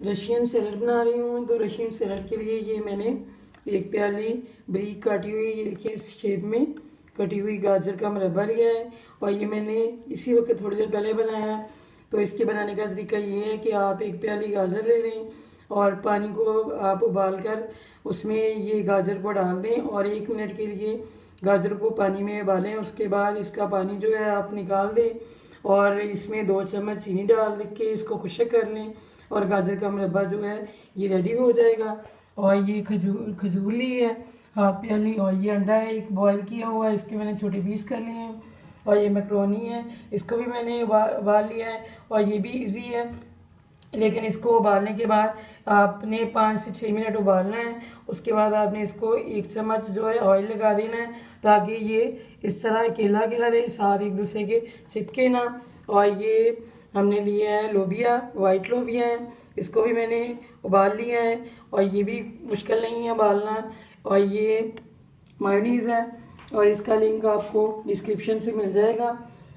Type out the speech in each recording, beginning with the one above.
Russian salad बना रही हूँ। तो रशियन सैलड के लिए ये मैंने एक प्याली बारीक काटी हुई, ये देखिए इस शेप में कटी हुई गाजर का मुरब्बा लिया है और ये मैंने इसी वक्त थोड़ी देर पहले बनाया है। तो इसके बनाने का तरीका ये है कि आप एक प्याली गाजर ले लें और पानी को आप उबाल कर उसमें ये गाजर को डाल दें और 1 मिनट के लिए गाजर को पानी में उबालें। उसके बाद इसका पानी जो है आप निकाल दें और इसमें 2 चम्मच चीनी डाल के इसको खुश्क कर लें और गाजर का मुरब्बा जो है ये रेडी हो जाएगा। और ये खजूर ली है हाफ प्याली और ये अंडा है एक बॉयल किया हुआ है, इसके मैंने छोटे पीस कर लिए हैं। और ये मैक्रोनी है, इसको भी मैंने उबाल लिया है और ये भी इजी है, लेकिन इसको उबालने के बाद आपने 5 से 6 मिनट उबालना है। उसके बाद आपने इसको 1 चम्मच जो है ऑयल लगा देना है ताकि ये इस तरह अकेला अकेला रहे, साथ एक दूसरे के चिपके ना। और ये हमने लिया है लोबिया, वाइट लोबिया है, इसको भी मैंने उबाल लिया है और ये भी मुश्किल नहीं है उबालना। और ये मायोनीज़ है और इसका लिंक आपको डिस्क्रिप्शन से मिल जाएगा।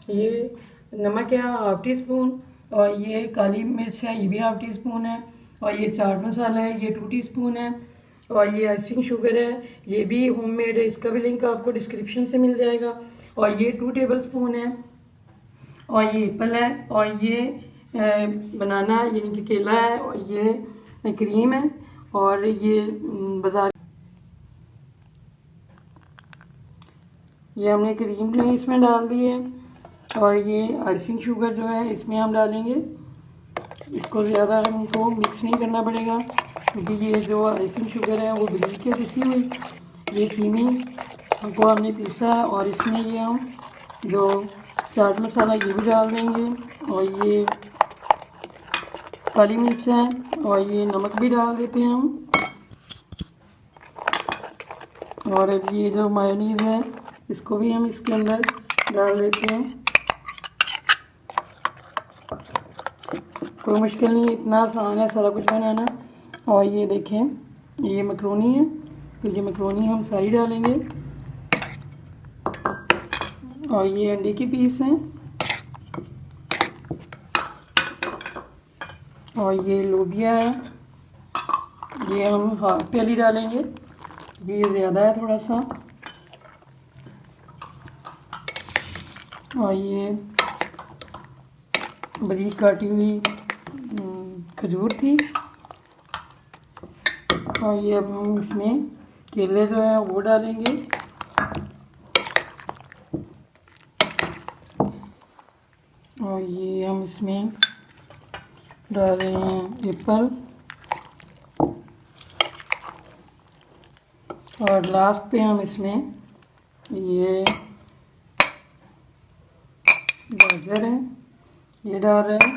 ये नमक है हाफ टी स्पून और ये काली मिर्च है, ये भी हाफ टी स्पून है। और ये चाट मसाला है, ये 2 टीस्पून है। और ये आइसिंग शुगर है, ये भी होममेड है, इसका भी लिंक आपको डिस्क्रिप्शन से मिल जाएगा। और ये 2 टेबल स्पून है। और ये एप्पल है और ये बनाना यानी कि केला है और ये क्रीम है और ये बाजार ये हमने क्रीम नहीं इसमें डाल दी है। और ये आइसिंग शुगर जो है इसमें हम डालेंगे, इसको ज़्यादा हमको मिक्स नहीं करना पड़ेगा क्योंकि ये जो आइसिंग शुगर है वो बारीक है पिसी हुई। ये चीनी को हमने पीसा है और इसमें ये हम जो चाट मसाला ये भी डाल देंगे और ये काली मिर्च है और ये नमक भी डाल देते हैं हम। और अब ये जो मायोनीज़ है इसको भी हम इसके अंदर डाल देते हैं। कोई मुश्किल नहीं, इतना आसान है सारा कुछ बनाना। और ये देखें ये मैक्रोनी है, तो ये मैक्रोनी हम सारी डालेंगे। और ये अंडे के पीस हैं और ये लोबिया है, ये हम हाफ प्याली डालेंगे, ये ज़्यादा है थोड़ा सा। और ये बारीक काटी हुई खजूर थी। और ये अब हम इसमें केले जो है वो डालेंगे। और ये हम इसमें डाल रहे हैं एप्पल। और लास्ट पे हम इसमें ये गाजर है ये डाल रहे हैं।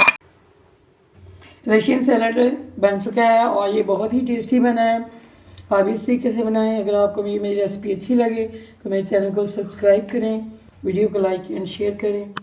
रशियन सैलड बन चुका है और ये बहुत ही टेस्टी बना है। आप इस तरीके से बनाएं। अगर आपको मेरी रेसिपी अच्छी लगे तो मेरे चैनल को सब्सक्राइब करें, वीडियो को लाइक एंड शेयर करें।